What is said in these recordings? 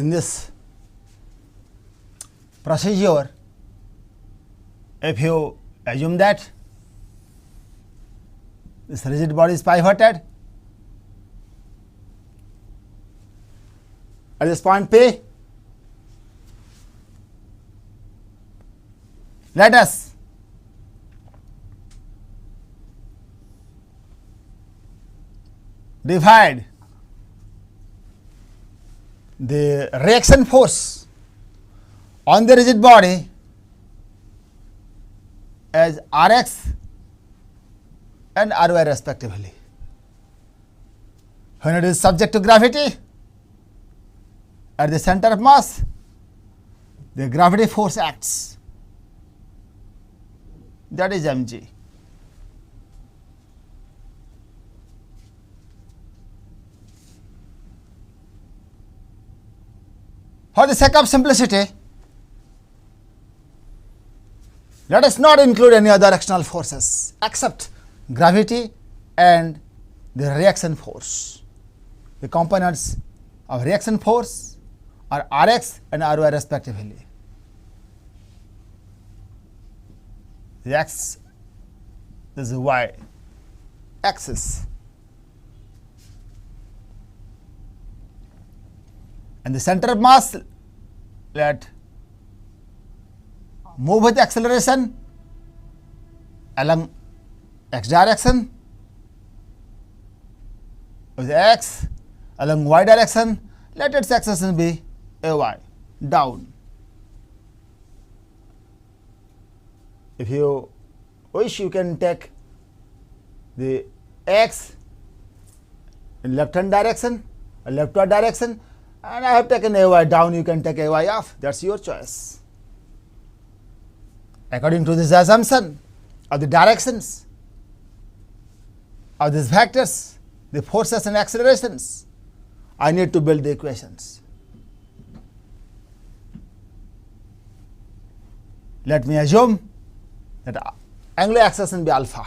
in this procedure, if you assume that this rigid body is pivoted at this point P, let us divide the reaction force on the rigid body as Rx and Ry respectively. When it is subject to gravity at the center of mass, the gravity force acts, that is mg. For the sake of simplicity, let us not include any other external forces except gravity and the reaction force. The components of reaction force are Rx and Ry respectively. The x is the y axis and the center of mass, let move with acceleration along x direction, with x along y direction, let its acceleration be ay, down. If you wish, you can take the x in left hand direction or leftward direction, and I have taken ay down, you can take ay off, that is your choice. According to this assumption of the directions of these vectors, the forces and accelerations, I need to build the equations. Let me assume that angular acceleration be alpha.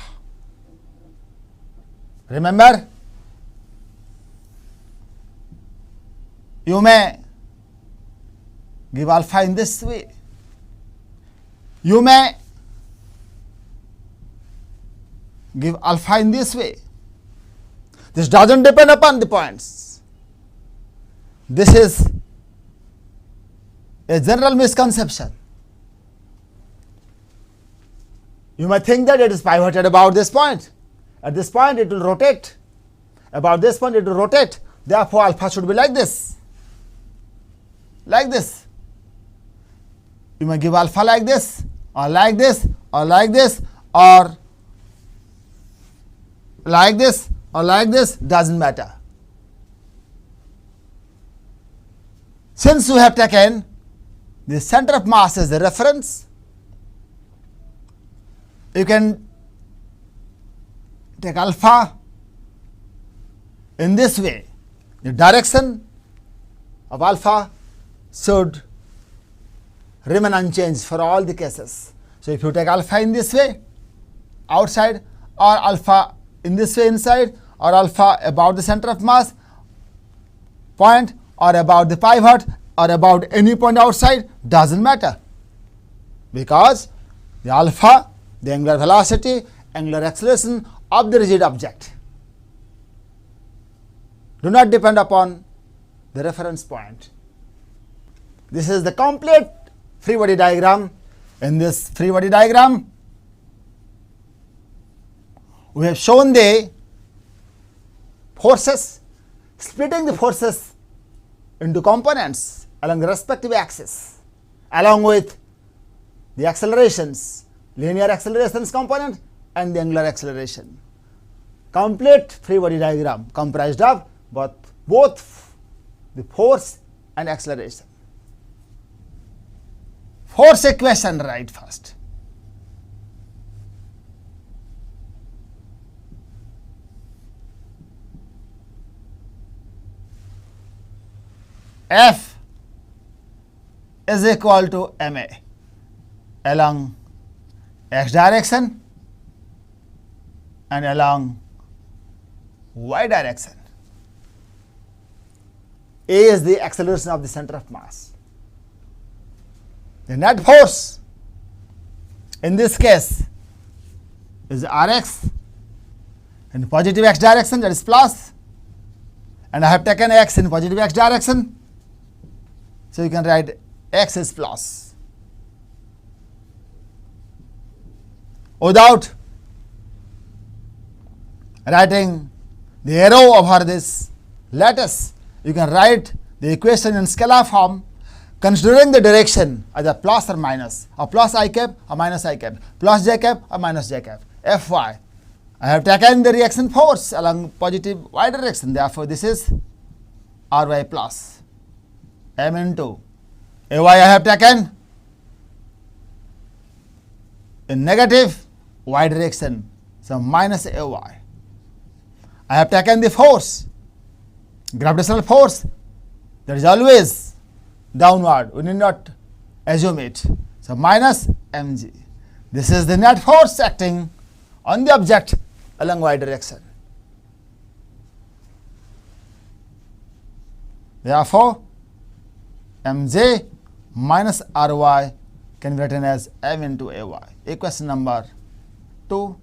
Remember, you may give alpha in this way. You may give alpha in this way. This does not depend upon the points. This is a general misconception. You might think that it is pivoted about this point. At this point it will rotate. About this point it will rotate. Therefore, alpha should be like this. Like this. You may give alpha like this, or like this, or like this, or like this, or like this, doesn't matter. Since you have taken the center of mass as the reference, you can take alpha in this way. The direction of alpha should remain unchanged for all the cases. So, if you take alpha in this way outside, or alpha in this way inside, or alpha about the center of mass point, or about the pivot, or about any point outside, doesn't matter, because the alpha, the angular velocity, angular acceleration of the rigid object do not depend upon the reference point. This is the complete free body diagram. In this free body diagram, we have shown the forces, splitting the forces into components along the respective axis, along with the accelerations, linear accelerations component and the angular acceleration. Complete free body diagram comprised of both the force and acceleration. Force equation write first. F is equal to ma along x direction and along y direction. A is the acceleration of the center of mass. The net force in this case is Rx in positive x direction, that is plus, and I have taken x in positive x direction, so you can write x is plus. Without writing the arrow over this lattice, you can write the equation in scalar form, considering the direction either plus or minus, or plus I cap or minus I cap, plus j cap or minus j cap, Fy. I have taken the reaction force along positive y direction, therefore this is Ry plus m into Ay I have taken in negative y direction, so minus Ay. I have taken the force, gravitational force, that is always downward, we need not assume it, so minus mg. This is the net force acting on the object along y direction. Therefore, mj minus ry can be written as m into ay. Equation number 2,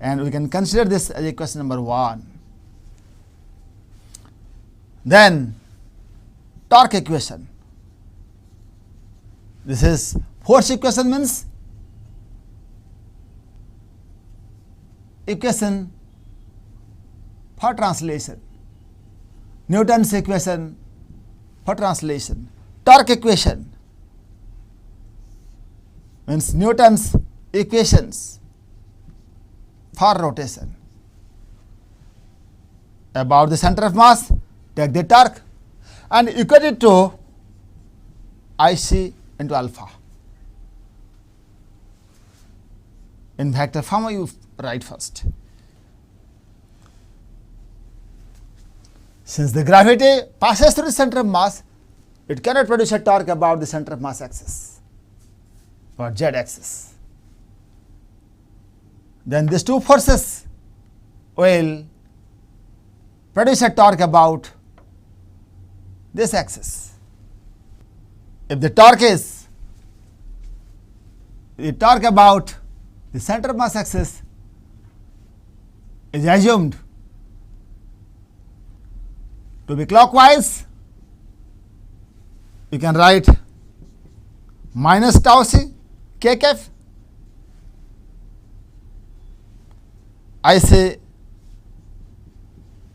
and we can consider this as equation number 1. Then torque equation. This is force equation, means equation for translation. Newton's equation for translation. Torque equation means Newton's equations for rotation. About the center of mass, take the torque and equate it to IC into alpha. In vector form you write first. Since the gravity passes through the center of mass, it cannot produce a torque about the center of mass axis or z axis. Then these two forces will produce a torque about this axis. If the torque about the center of mass axis is assumed to be clockwise, you can write minus tau c k cap. IC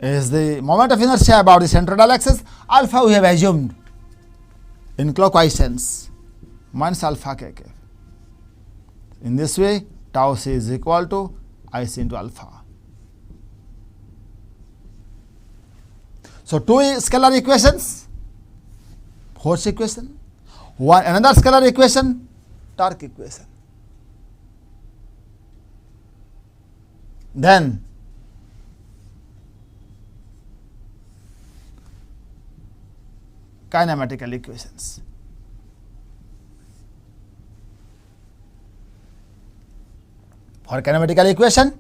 is the moment of inertia about the centroidal axis. Alpha we have assumed in clockwise sense, minus alpha k cap. In this way, tau c is equal to IC into alpha. So two scalar equations, force equation, another scalar equation, torque equation. Then kinematical equations. For kinematical equation,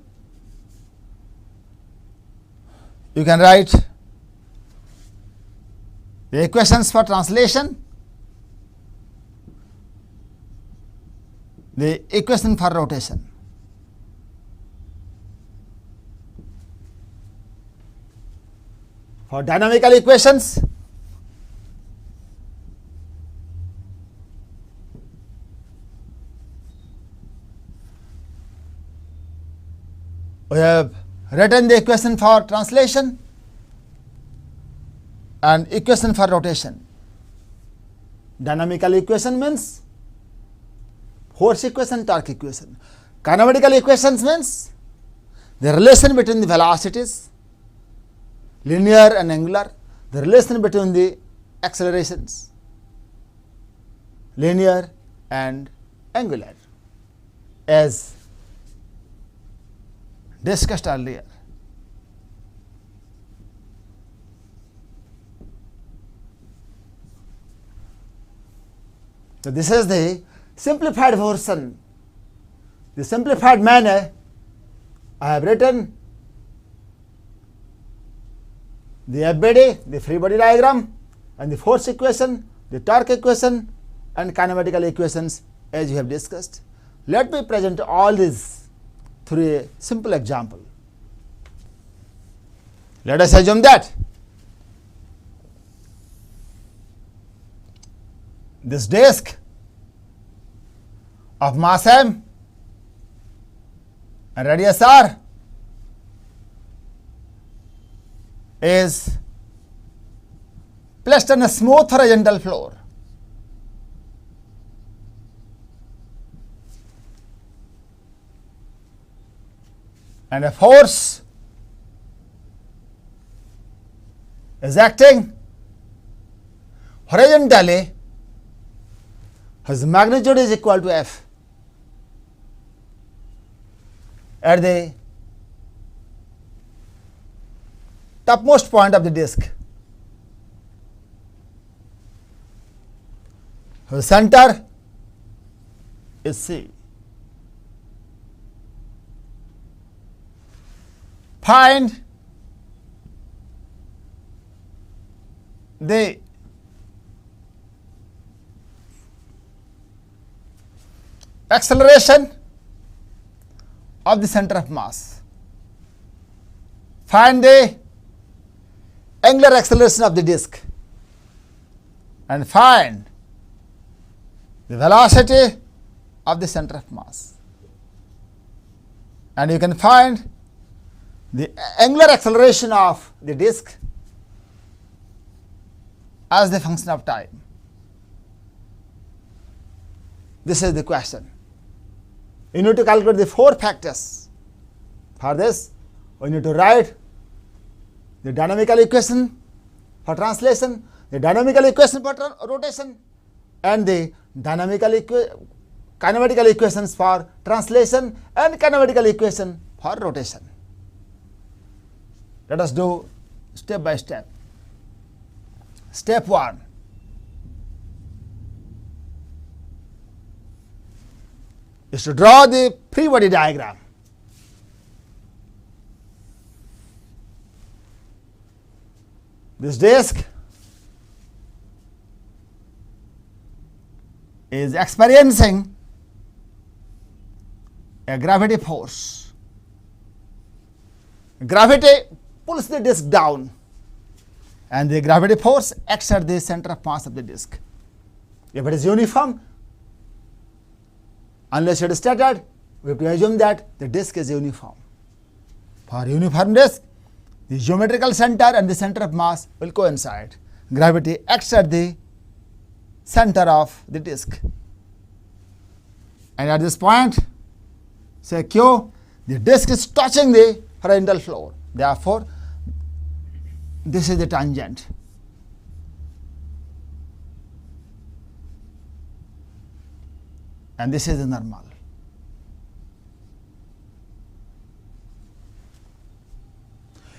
you can write the equations for translation, the equation for rotation. For dynamical equations, we have written the equation for translation and equation for rotation. Dynamical equation means force equation, torque equation. Kinematical equations means the relation between the velocities, linear and angular, the relation between the accelerations, linear and angular, as discussed earlier. So this is the simplified version. The simplified manner I have written the FBD, the free body diagram, and the force equation, the torque equation, and kinematical equations as we have discussed. Let me present all these through a simple example. Let us assume that this disk of mass m and radius r is placed on a smooth horizontal floor. And a force is acting horizontally whose magnitude is equal to F at the topmost point of the disk, whose center is C. Find the acceleration of the center of mass. Find the angular acceleration of the disk and find the velocity of the center of mass. And you can find the angular acceleration of the disk as the function of time. This is the question. You need to calculate the 4 factors. For this, we need to write the dynamical equation for translation, the dynamical equation for rotation, and the kinematical equations for translation and kinematical equation for rotation. Let us do step by step. Step 1. Is to draw the free body diagram. This disk is experiencing a gravity force. Gravity pulls the disk down, and the gravity force acts at the center of mass of the disk. If it is uniform, unless it is scattered, we have to assume that the disk is uniform. For uniform disk, the geometrical center and the center of mass will coincide. Gravity acts at the center of the disk. And at this point, say Q, the disk is touching the horizontal floor. Therefore, this is the tangent. And this is the normal.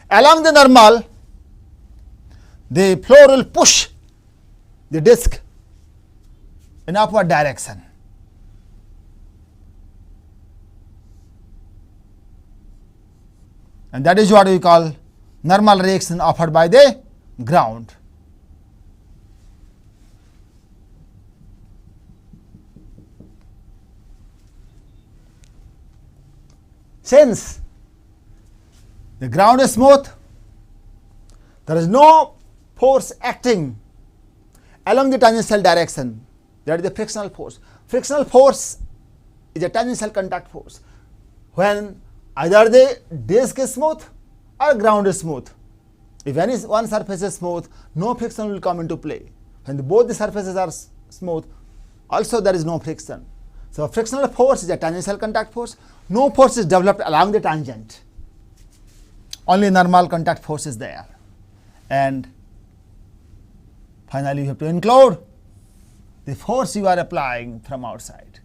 Along the normal, the floor will push the disk in upward direction. And that is what we call normal reaction offered by the ground. Since the ground is smooth, there is no force acting along the tangential direction. That is the frictional force. Frictional force is a tangential contact force. When either the disk is smooth or ground is smooth. If any one surface is smooth, no friction will come into play. When both the surfaces are smooth, also there is no friction. So frictional force is a tangential contact force. No force is developed along the tangent. Only normal contact force is there. And finally, you have to include the force you are applying from outside.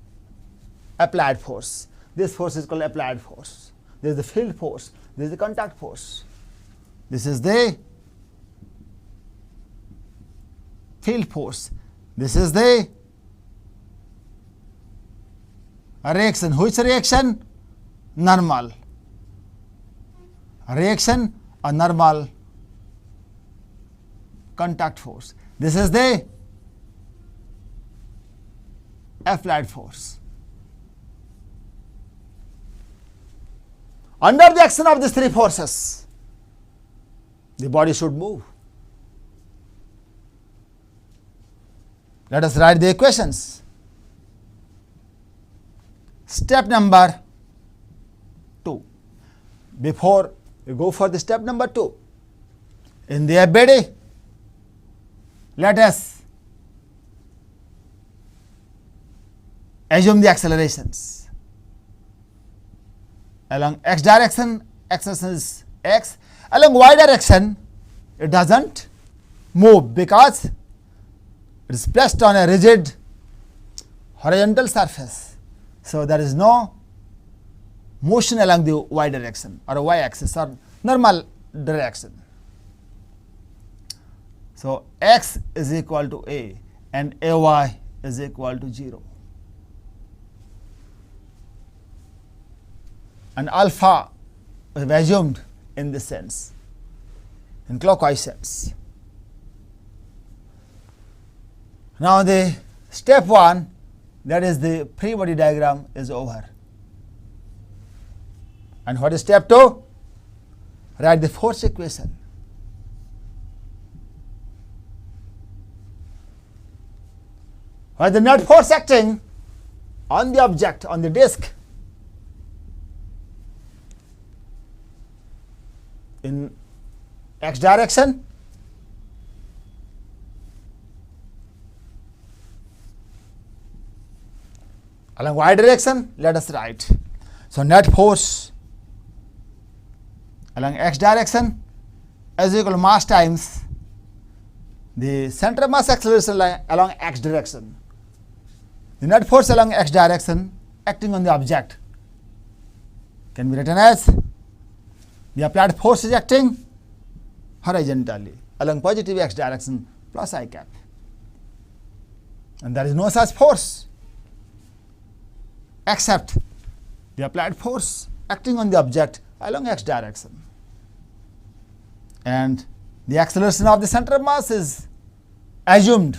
Applied force. This force is called applied force. There is the field force. There is the contact force. This is the field force. This is the reaction. Which reaction? Normal. Reaction or normal contact force. This is the applied force. Under the action of these three forces, the body should move. Let us write the equations. Step number 2. Before we go for the step number 2, in the FBD, let us assume the accelerations. Along x direction, acceleration is x. Along y direction, it doesn't move because it is placed on a rigid horizontal surface. So there is no motion along the y direction or y axis or normal direction. So x is equal to a and ay is equal to 0. And alpha we have assumed in this sense, in clockwise sense. Now the step 1, that is the free body diagram, is over. And what is step 2? Write the force equation. Where the net force acting on the object, on the disk, in x direction, along y direction, let us write. So net force along x direction is equal to mass times the center of mass acceleration along x direction. The net force along x direction acting on the object can be written as the applied force is acting horizontally along positive x direction plus I cap. And there is no such force except the applied force acting on the object along x direction. And the acceleration of the center of mass is assumed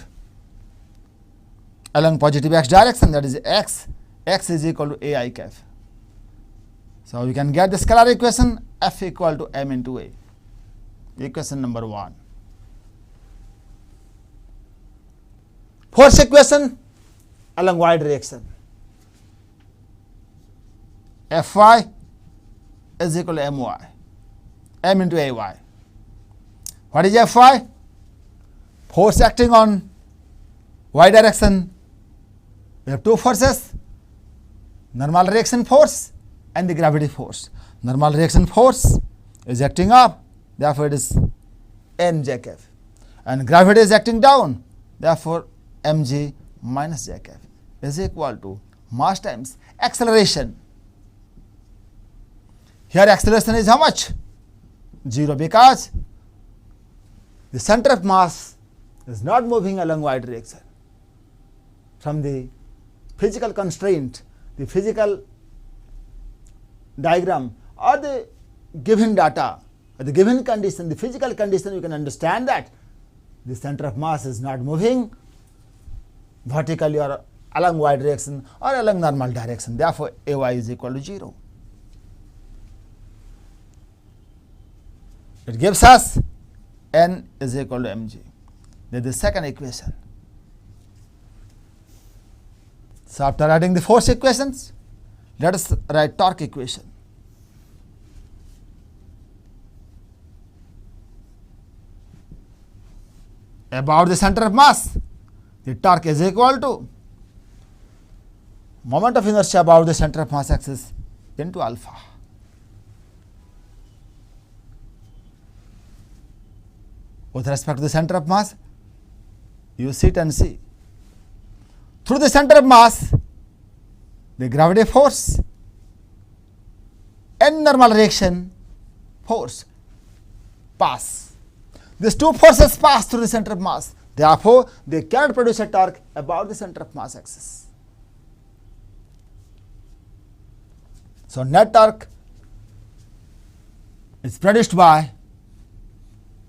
along positive x direction, that is x is equal to ai cap. So we can get the scalar equation F equal to m into a, equation number 1. Force equation along y direction, Fy is equal to my, m into ay. What is Fy? Force acting on y direction. We have two forces, normal reaction force and the gravity force. Normal reaction force is acting up, therefore it is nj cap, and gravity is acting down, therefore mg minus j cap is equal to mass times acceleration. Here acceleration is how much? 0, because the center of mass is not moving along y direction. From the physical constraint, the physical diagram or the given data or the given condition, the physical condition, you can understand that the center of mass is not moving vertically or along y direction or along normal direction. Therefore, ay is equal to 0. It gives us n is equal to mg. That is the second equation. So after writing the force equations, let us write torque equation. About the center of mass, the torque is equal to moment of inertia about the center of mass axis into alpha. With respect to the center of mass, you sit and see. Through the center of mass, the gravity force and normal reaction force pass. These two forces pass through the center of mass. Therefore, they cannot produce a torque about the center of mass axis. So net torque is produced by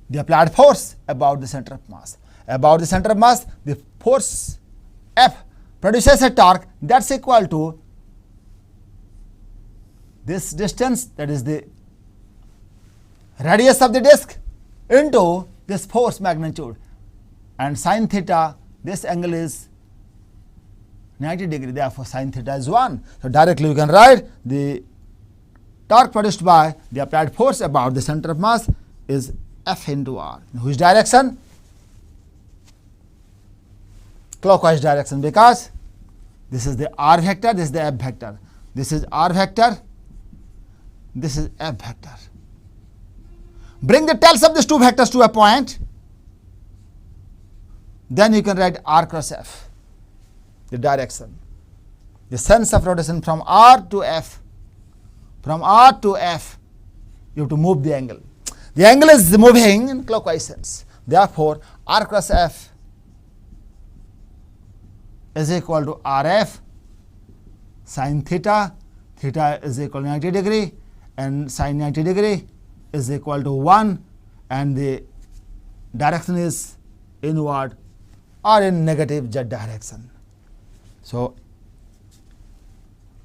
the applied force about the center of mass. about the center of mass, the force F produces a torque that's equal to this distance, that is the radius of the disk, into this force magnitude, and sin theta, this angle is 90 degree, therefore sin theta is 1. So directly you can write the torque produced by the applied force about the center of mass is F into R. In which direction? Clockwise direction, because this is the R vector, this is the F vector. This is R vector, this is F vector. Bring the tails of these two vectors to a point, then you can write R cross F, the direction, the sense of rotation from R to F. From R to F, you have to move the angle. The angle is moving in clockwise sense. Therefore, R cross F is equal to RF sin theta. Theta is equal to 90 degree, and sin 90 degree is equal to 1, and the direction is inward or in negative z direction. So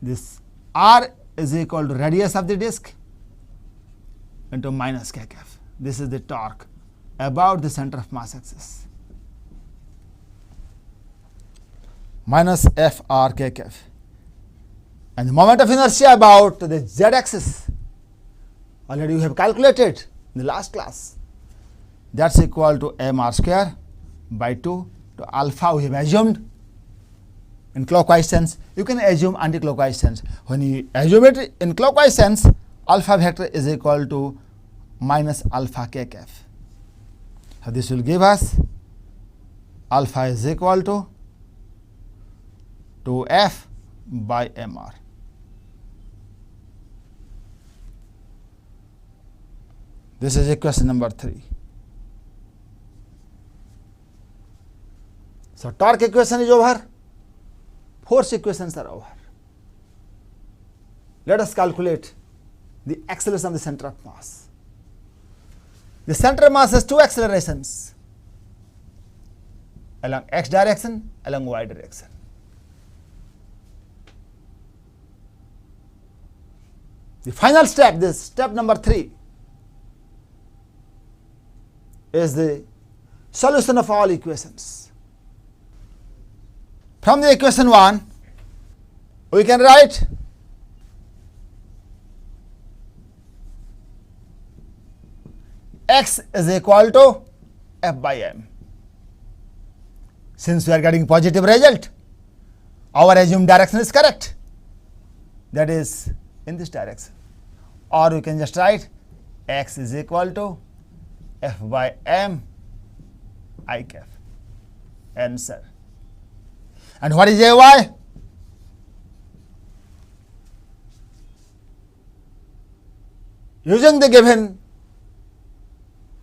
this R is equal to radius of the disk into minus kf. This is the torque about the center of mass axis, minus Fr kf. And the moment of inertia about the z axis, already you have calculated in the last class, that's equal to mr square by 2 to alpha we have assumed in clockwise sense. You can assume anti-clockwise sense. When you assume it in clockwise sense, alpha vector is equal to minus alpha kf. So this will give us alpha is equal to 2f by mr. This is equation number 3. So torque equation is over. Force equations are over. Let us calculate the acceleration of the center of mass. The center of mass has two accelerations, along x direction, along y direction. The final step, this step number 3, is the solution of all equations. From the equation 1, we can write x is equal to f by m. Since we are getting positive result, our assumed direction is correct, that is in this direction. Or we can just write x is equal to f by m I cap. Answer. And what is ay? Using the given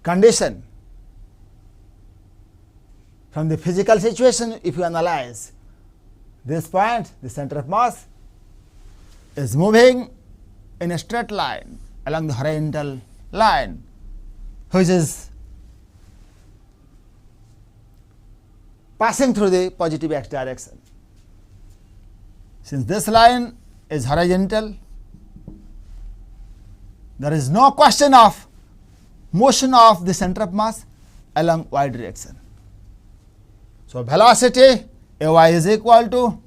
condition from the physical situation, if you analyze this point, the center of mass is moving in a straight line along the horizontal line, which is passing through the positive x direction. Since this line is horizontal, there is no question of motion of the center of mass along y direction. So velocity ay is equal to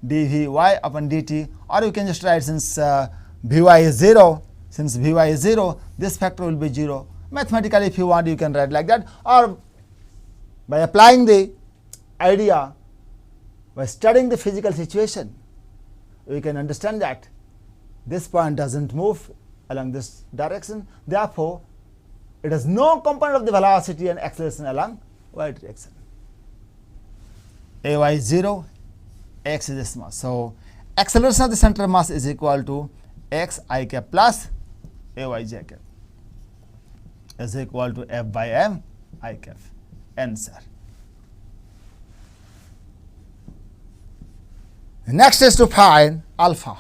dvy upon dt, or you can just write, since vy is 0, since vy is 0, this factor will be 0. Mathematically, if you want, you can write like that, or by applying the idea, by studying the physical situation, we can understand that this point doesn't move along this direction. Therefore, it has no component of the velocity and acceleration along y direction. Ay is 0, x is this mass. So acceleration of the center of mass is equal to x I cap plus ay j cap is equal to f by m I cap. Answer. The next is to find alpha.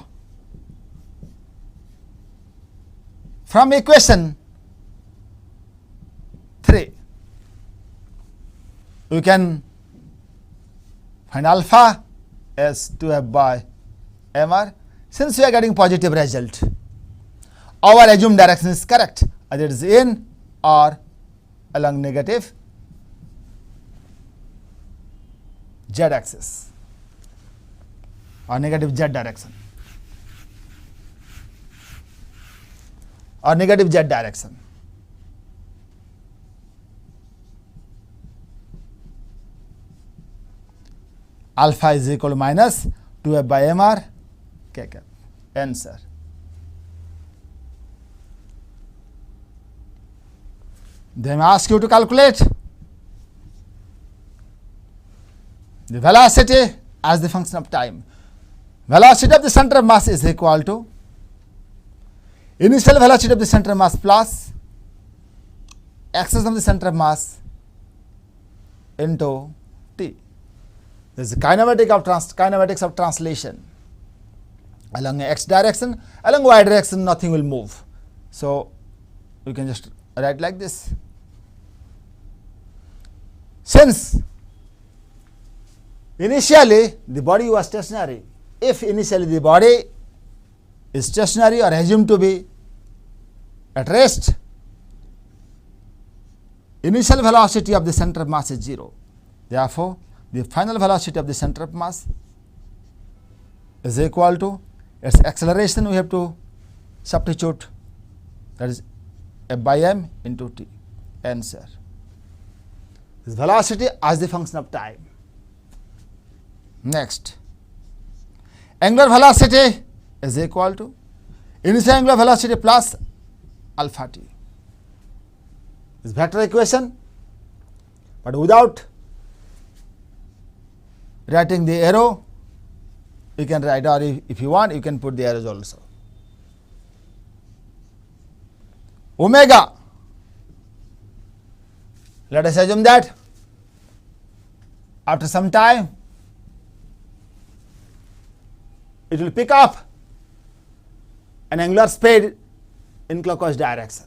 From equation 3, we can find alpha as 2f by mr. Since we are getting positive result, our assumed direction is correct, either it is in or along negative z axis or negative z direction or negative z direction. Alpha is equal to minus 2f by mr k cap. Answer. They may ask you to calculate the velocity as the function of time. Velocity of the center of mass is equal to initial velocity of the center of mass plus axis of the center of mass into t. This is kinematics of translation. Along x direction, along y direction, nothing will move. So we can just write like this. Since initially the body was stationary, if initially the body is stationary or assumed to be at rest, initial velocity of the center of mass is 0. Therefore, the final velocity of the center of mass is equal to its acceleration. We have to substitute, that is f by m into t. Answer. This velocity as the function of time. Next, angular velocity is equal to initial angular velocity plus alpha t. This vector equation, but without writing the arrow, you can write, or if you want, you can put the arrows also. Omega, let us assume that after some time it will pick up an angular speed in clockwise direction.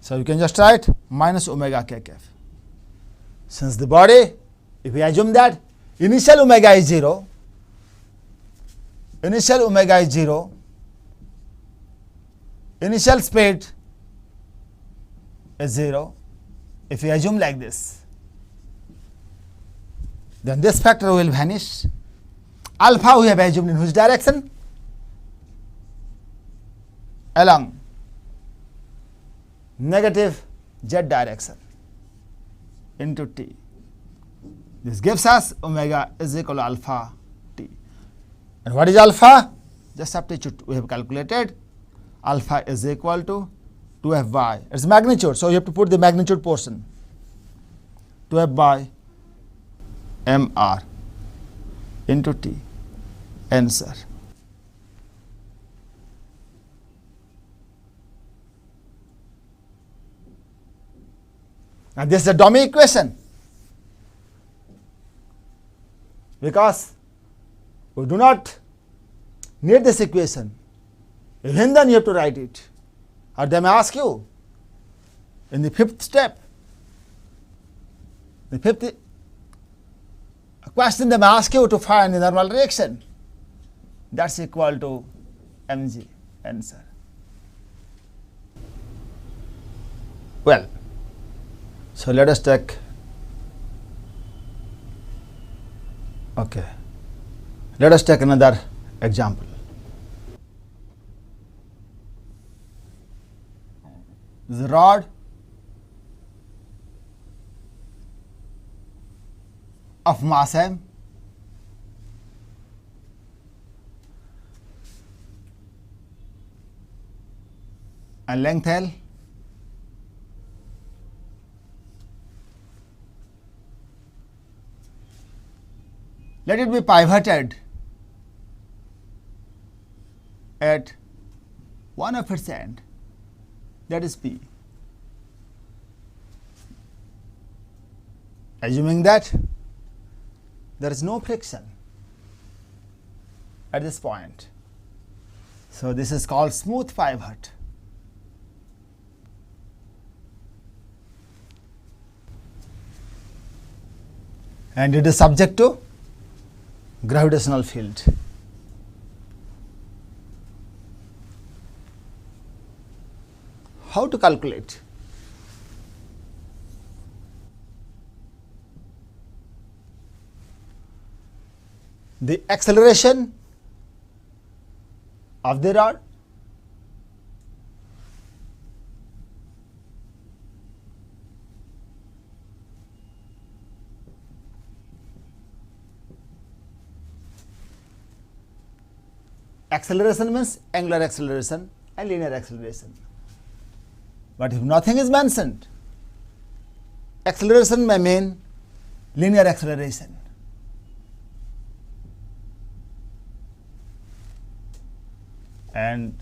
So you can just write minus omega k cap. Since the body, if we assume that initial omega is 0, initial speed is 0, if we assume like this, then this factor will vanish. Alpha we have assumed in which direction? Along negative z direction into t. This gives us omega is equal to alpha t. And what is alpha? Just substitute. We have calculated alpha is equal to 2f by its magnitude. So you have to put the magnitude portion, 2f by mr into t. Answer. And this is a dummy equation, because we do not need this equation. Even then you have to write it, or they may ask you in the fifth step, the fifth question, they may ask you to find the normal reaction. That's equal to mg. Answer. Well, so let us take, let us take another example. The rod of mass m and length L let it be pivoted at one of its end, that is P. Assuming that there is no friction at this point. So this is called smooth pivot. and it is subject to gravitational field. How to calculate? The acceleration of the rod acceleration means angular acceleration and linear acceleration. But if nothing is mentioned, acceleration may mean linear acceleration. And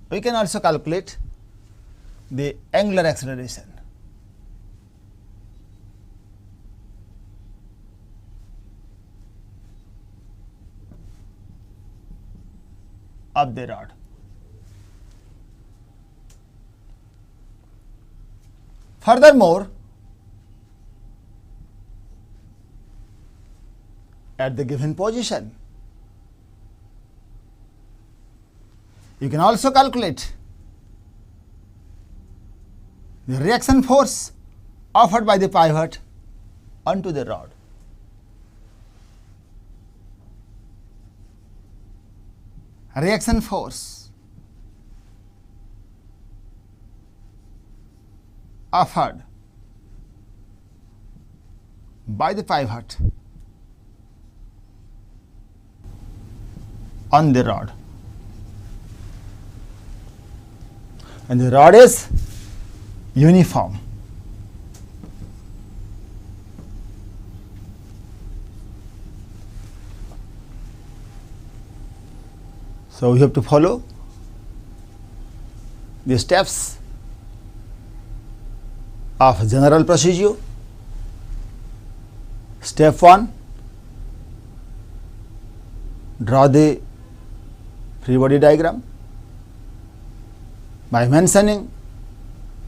we can also calculate the angular acceleration. Of the rod. Furthermore, at the given position, you can also calculate the reaction force offered by the pivot onto the rod. Reaction force offered by the pivot on the rod, and the rod is uniform. So we have to follow the steps of general procedure. Step 1, draw the free body diagram by mentioning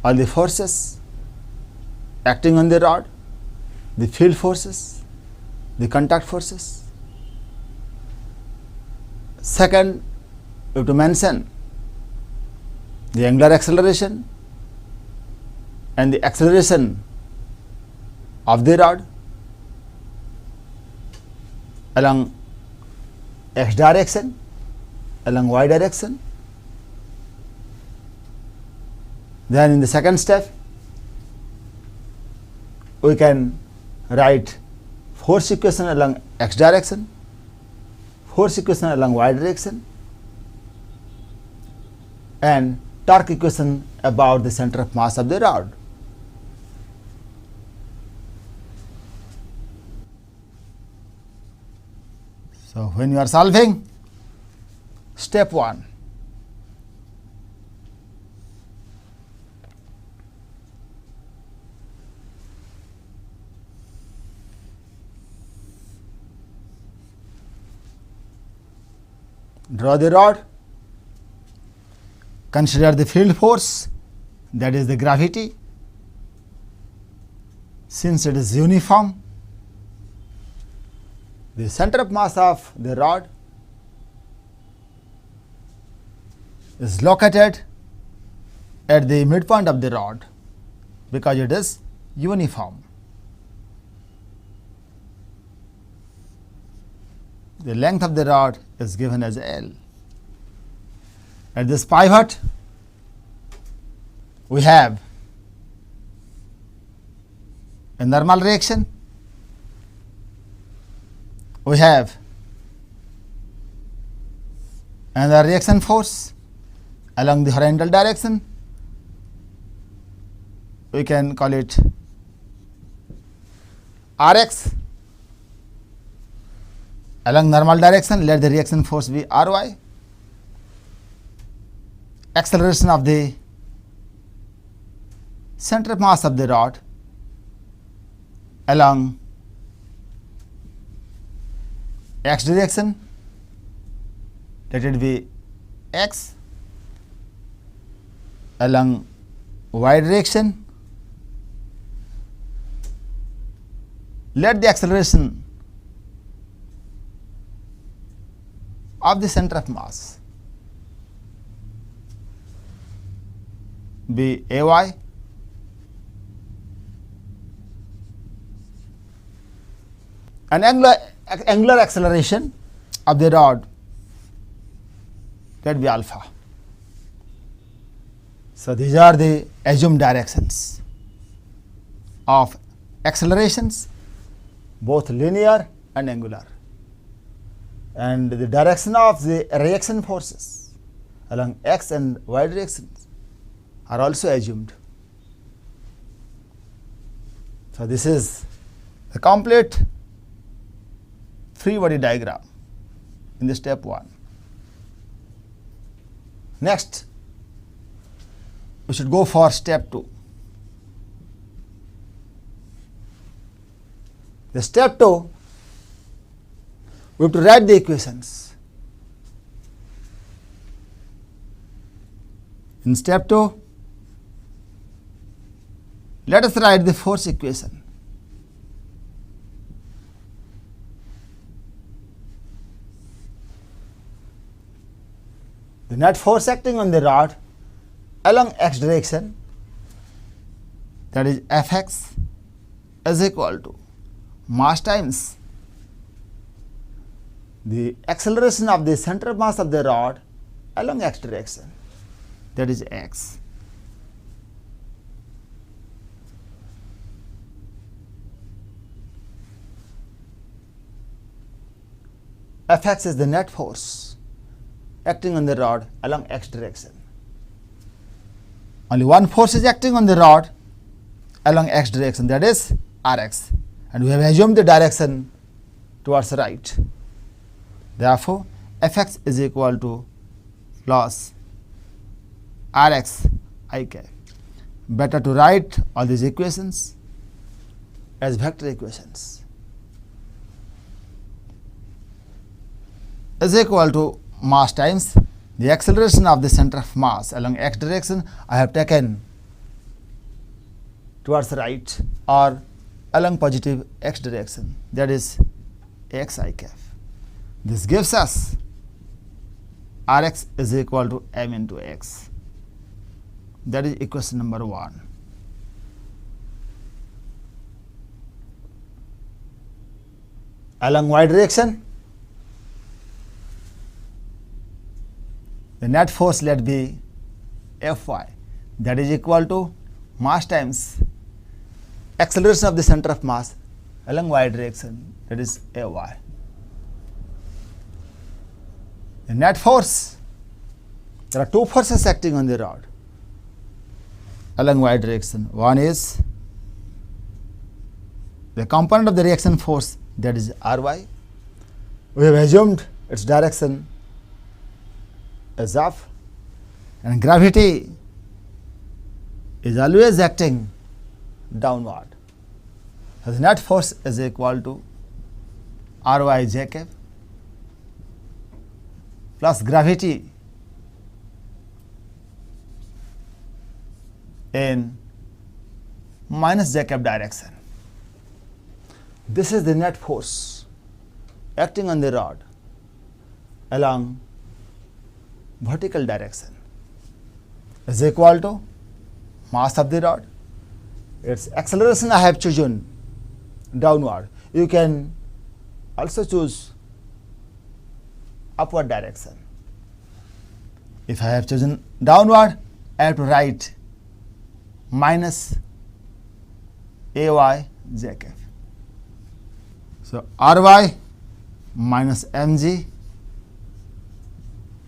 all the forces acting on the rod, the field forces, the contact forces. Second, we have to mention the angular acceleration and the acceleration of the rod along x direction, along y direction. Then in the second step, we can write force equation along x direction, force equation along y direction, and torque equation about the center of mass of the rod. So when you are solving step 1, draw the rod, consider the field force, that is the gravity. Since it is uniform, the center of mass of the rod is located at the midpoint of the rod because it is uniform. The length of the rod is given as L. At this pivot, we have a normal reaction, we have another reaction force along the horizontal direction. We can call it Rx. Along normal direction, let the reaction force be Ry. Acceleration of the center of mass of the rod along x direction, let it be x. Along y direction, let the acceleration of the center of mass be Ay, and angular acceleration of the rod, let be alpha. So these are the assumed directions of accelerations, both linear and angular, and the direction of the reaction forces along x and y directions are also assumed. So this is the complete free body diagram in the step 1. Next, we should go for step 2. The step 2, we have to write the equations. In step 2, let us write the force equation. The net force acting on the rod along x direction, that is Fx, is equal to mass times the acceleration of the center of mass of the rod along x direction, that is x. Fx is the net force acting on the rod along x direction. Only one force is acting on the rod along x direction, that is Rx, and we have assumed the direction towards the right. Therefore, Fx is equal to plus Rx I cap. Better to write all these equations as vector equations. Is equal to mass times the acceleration of the center of mass along x direction I have taken towards the right or along positive x direction, that is x I cap. This gives us Rx is equal to m into x. That is equation number 1. Along y direction, the net force let be Fy, that is equal to mass times acceleration of the center of mass along y direction, that is Ay. The net force, there are two forces acting on the rod along y direction. One is the component of the reaction force, that is Ry. We have assumed its direction as up, and gravity is always acting downward. So the net force is equal to Ry j cap plus gravity in minus j cap direction. This is the net force acting on the rod along vertical direction, is equal to mass of the rod, its acceleration I have chosen downward. You can also choose upward direction. If I have chosen downward, I have to write minus Ay j cap. So Ry minus mg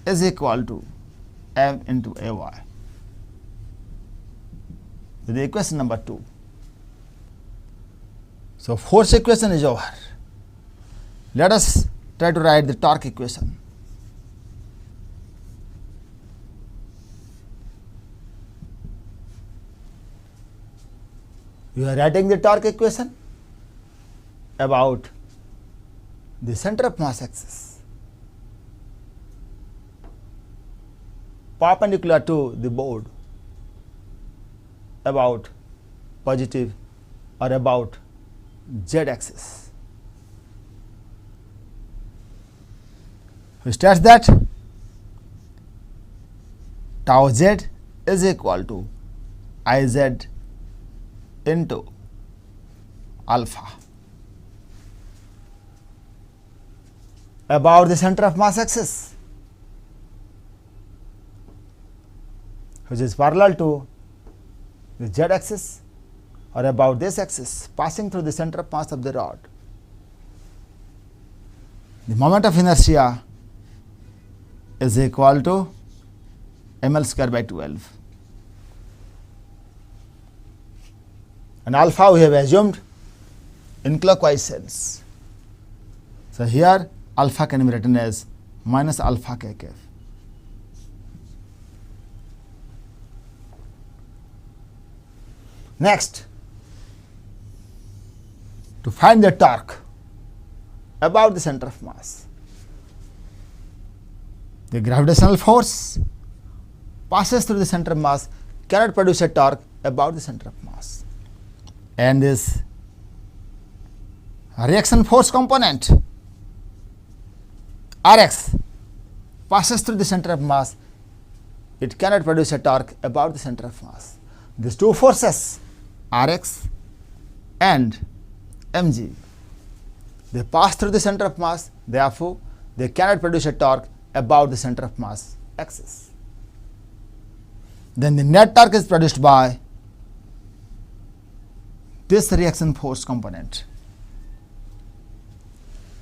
is equal to m into Ay. The equation number 2. So force equation is over. Let us try to write the torque equation. You are writing the torque equation about the center of mass axis perpendicular to the board about positive or about z-axis. We states that tau z is equal to Iz into alpha about the center of mass axis, which is parallel to the z axis, or about this axis passing through the center of mass of the rod. The moment of inertia is equal to ml square by 12, and alpha we have assumed in clockwise sense. So here alpha can be written as minus alpha k cap. Next, to find the torque about the center of mass, the gravitational force passes through the center of mass cannot produce a torque about the center of mass, and this reaction force component Rx passes through the center of mass, it cannot produce a torque about the center of mass. These two forces Rx and mg, they pass through the center of mass, therefore they cannot produce a torque about the center of mass axis. Then the net torque is produced by this reaction force component.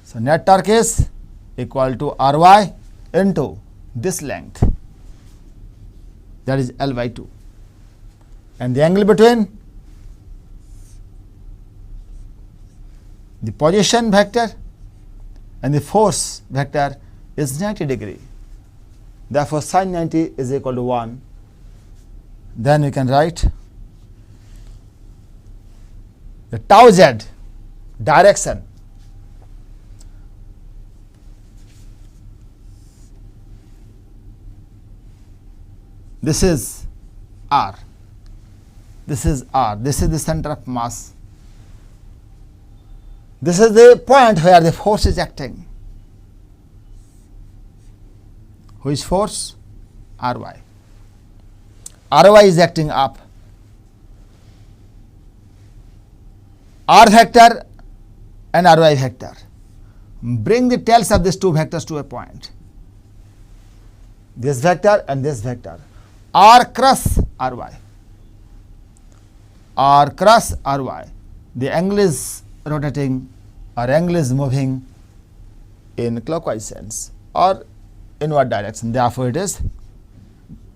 So net torque is equal to Ry into this length, that is L by 2, and the angle between the position vector and the force vector is 90 degree. Therefore sin 90 is equal to 1. Then we can write the tau z direction this is R, this is R, this is the center of mass, this is the point where the force is acting. Which force? Ry. Ry is acting up. R vector and Ry vector, bring the tails of these two vectors to a point, this vector and this vector, R cross Ry, R cross Ry, the angle is rotating or angle is moving in clockwise sense or inward direction, therefore it is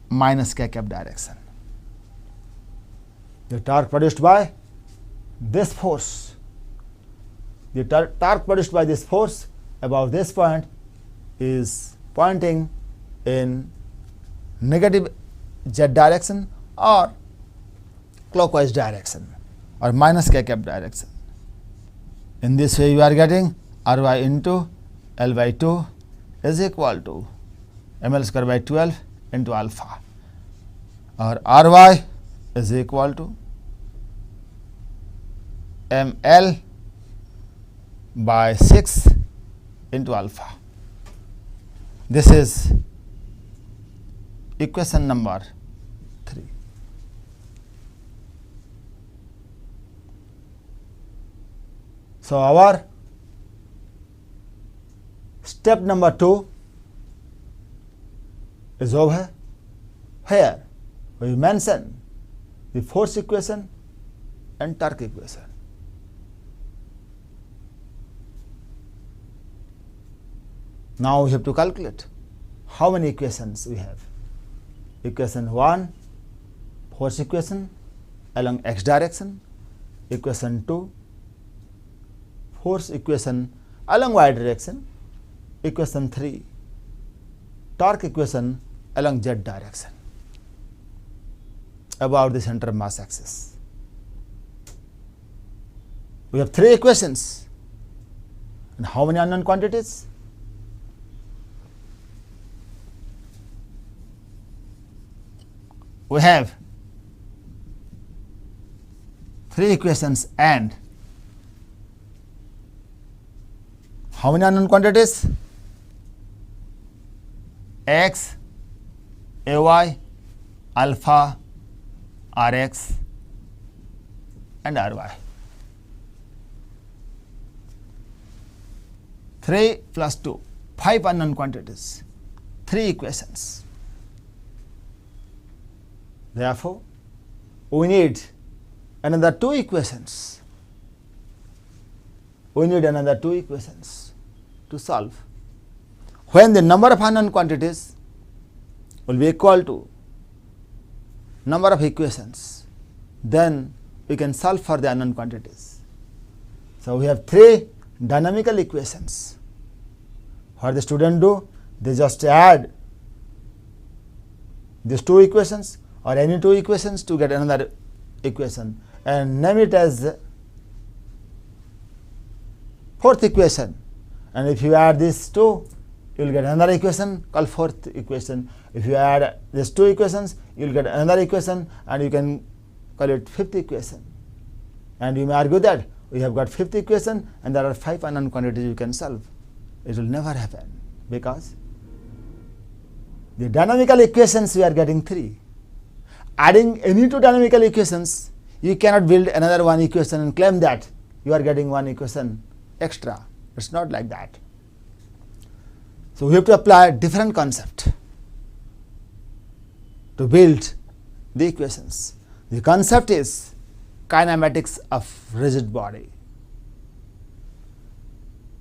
minus k cap direction. The torque produced by this force, the torque produced by this force about this point is pointing in negative z direction or clockwise direction or minus k cap direction. In this way you are getting Ry into L by 2 is equal to ml square by 12 into alpha, or Ry is equal to ml by 6 into alpha. This is equation number 3. So our step number 2 is over, where we mention the force equation and torque equation. Now we have to calculate how many equations we have. Equation 1, force equation along x direction. Equation 2, force equation along y direction. Equation 3, torque equation along z direction about the center of mass axis. We have 3 equations, and how many unknown quantities? We have 3 equations and How many unknown quantities? X, Ay, alpha, Rx and Ry. 3 plus 2, 5 unknown quantities, 3 equations. Therefore, we need another 2 equations. We need another 2 equations to solve. When the number of unknown quantities will be equal to number of equations, then we can solve for the unknown quantities. So, we have 3 dynamical equations. What the student do? They just add these 2 equations or any 2 equations to get another equation and name it as 4th equation, and if you add these 2, you will get another equation called 4th equation. If you add these 2 equations, you will get another equation and you can call it 5th equation. And you may argue that we have got 5th equation and there are 5 unknown quantities you can solve. It will never happen because the dynamical equations we are getting 3. Adding any 2 dynamical equations, you cannot build another 1 equation and claim that you are getting 1 equation extra. It's not like that. So, we have to apply different concept to build the equations. The concept is kinematics of rigid body.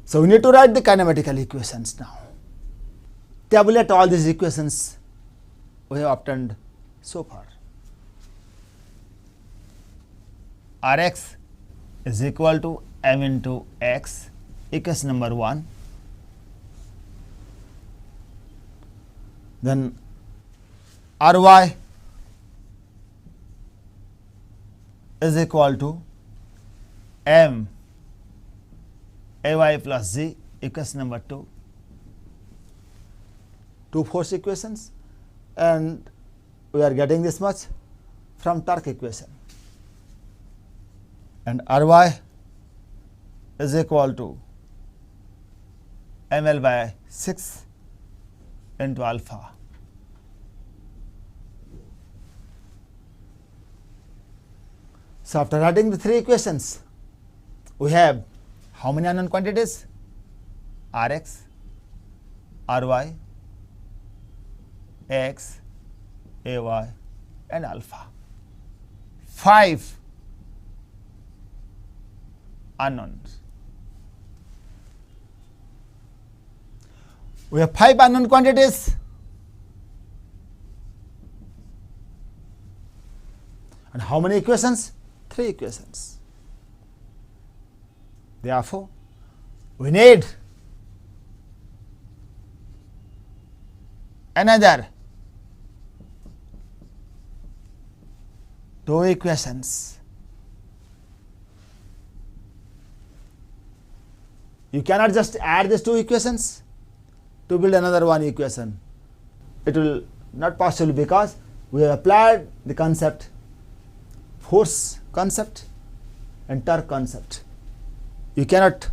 So, we need to write the kinematical equations now. Tabulate all these equations we have obtained so far. Rx is equal to m into x, equation number 1. Then Ry is equal to m Ay plus z, equation number 2. 2 force equations, and we are getting this much from torque equation. And Ry is equal to ml by 6 into alpha. So, after writing the 3 equations, we have how many unknown quantities? Rx, Ry, X, Ay and alpha. 5 unknowns. We have 5 unknown quantities and how many equations? 3 equations. Therefore, we need another 2 equations. You cannot just add these 2 equations to build another 1 equation. It will not possible because we have applied the concept, force concept and torque concept. You cannot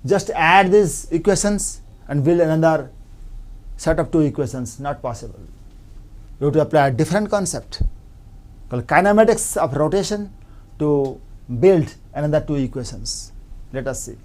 just add these equations and build another set of 2 equations, not possible. You have to apply a different concept called kinematics of rotation to build another 2 equations. Let us see.